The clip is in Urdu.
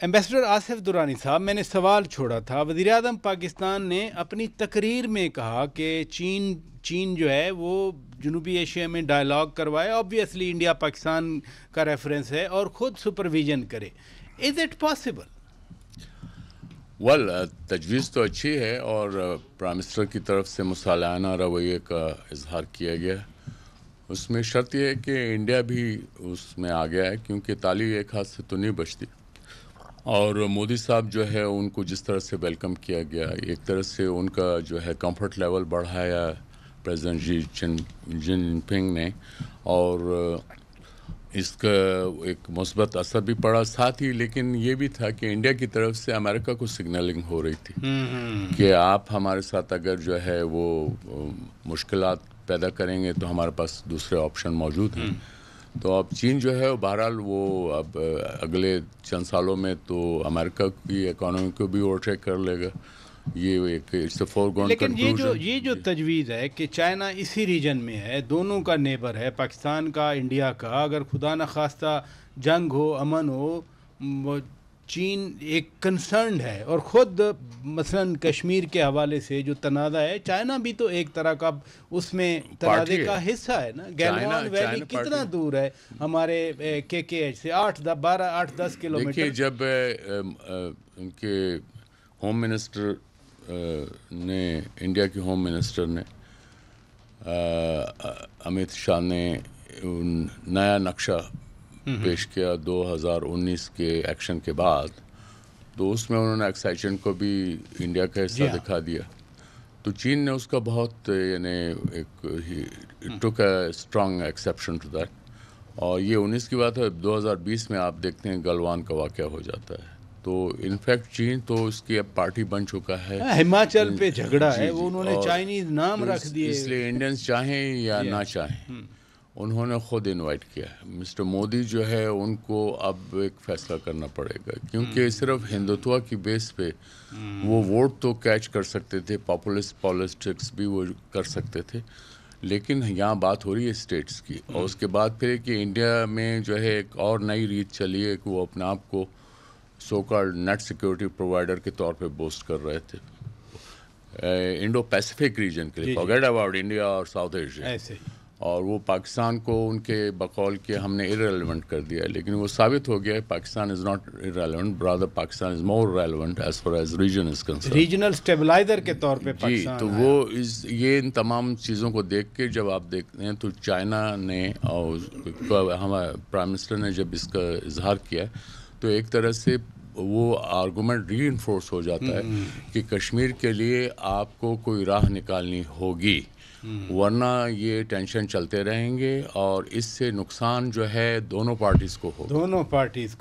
ایمبیسڈر آصف درانی صاحب، میں نے سوال چھوڑا تھا، وزیر اعظم پاکستان نے اپنی تقریر میں کہا کہ چین جو ہے وہ جنوبی ایشیا میں ڈائلاگ کروائے، آبویسلی انڈیا پاکستان کا ریفرنس ہے، اور خود سپرویژن کرے. Is it possible? تجویز تو اچھی ہے اور پرائم منسٹر کی طرف سے مصالحانہ رویے کا اظہار کیا گیا. اس میں شرط یہ ہے کہ انڈیا بھی اس میں آ گیا ہے، کیونکہ تالی ایک ہاتھ سے تو نہیں بچتی. اور مودی صاحب جو ہے ان کو جس طرح سے ویلکم کیا گیا، ایک طرح سے ان کا جو ہے کمفرٹ لیول بڑھایا پریزیڈنٹ جی جن پنگ نے، اور اس کا ایک مثبت اثر بھی پڑا ساتھ ہی. لیکن یہ بھی تھا کہ انڈیا کی طرف سے امریکہ کو سگنلنگ ہو رہی تھی کہ آپ ہمارے ساتھ اگر جو ہے وہ مشکلات پیدا کریں گے تو ہمارے پاس دوسرے آپشن موجود ہیں. تو اب چین جو ہے بہرحال وہ اب اگلے چند سالوں میں تو امریکہ کی اکانومی کو بھی اوورٹیک کر لے گا. یہ ایک لیکن یہ جو تجویز ہے کہ چائنا اسی ریجن میں ہے، دونوں کا نیبر ہے، پاکستان کا انڈیا کا، اگر خدا نخواستہ جنگ ہو، امن ہو، چین ایک کنسرنڈ ہے، اور خود مثلا کشمیر کے حوالے سے جو تنازع ہے، چائنا بھی تو ایک طرح کا اس میں تنازع کا حصہ ہے نا. گیلوان ویلی کتنا دور ہے ہمارے کے ایچ سے؟ 8-10 کلومیٹر. دیکھیے، جب ان کے ہوم منسٹر نے، انڈیا کے ہوم منسٹر نے، امیت شاہ نے نیا نقشہ پیش کیا 2019 کے ایکشن کے بعد، تو اس میں انہوں نے ایکسائچن کو بھی انڈیا کا حصہ دکھا دیا. تو چین نے اس کا بہت took a strong exception to that. اور یہ 19 کی بات ہے، 2020 میں آپ دیکھتے ہیں گلوان کا واقعہ ہو جاتا ہے. تو انفیکٹ چین تو اس کی اب پارٹی بن چکا ہے. ہماچل پہ جھگڑا ہے، وہ انہوں نے چائنیز نام رکھ دیے. اس لیے انڈینس چاہیں یا نہ چاہیں، انہوں نے خود انوائٹ کیا ہے. مسٹر مودی جو ہے ان کو اب ایک فیصلہ کرنا پڑے گا، کیونکہ صرف ہندوتوا کی بیس پہ وہ ووٹ تو کیچ کر سکتے تھے، پاپولسٹ پالیٹکس بھی وہ کر سکتے تھے، لیکن یہاں بات ہو رہی ہے اسٹیٹس کی. اور اس کے بعد پھر کہ انڈیا میں جو ہے ایک اور نئی ریت چلی ہے کہ وہ اپنے آپ کو so called net security provider کے طور پہ بوسٹ کر رہے تھے انڈو پیسیفک ریجن کے لیے، فارگیٹ اباؤٹ انڈیا اور ساؤتھ ایشیا. اور وہ پاکستان کو ان کے بقول کہ ہم نے irrelevant کر دیا، لیکن وہ ثابت ہو گیا ہے Pakistan is not irrelevant، rather Pakistan is more relevant as far as region is concerned. Regional stabiliser کے طور پہ پاکستان. تو وہ یہ ان تمام چیزوں کو دیکھ کے جب آپ دیکھتے ہیں تو چائنا نے اور ہمارے پرائم منسٹر نے جب اس کا اظہار کیا تو ایک طرح سے وہ آرگومنٹ ری انفورس ہو جاتا ہے کہ کشمیر کے لیے آپ کو کوئی راہ نکالنی ہوگی، ورنہ یہ ٹینشن چلتے رہیں گے اور اس سے نقصان جو ہے دونوں پارٹیز کو ہوگا.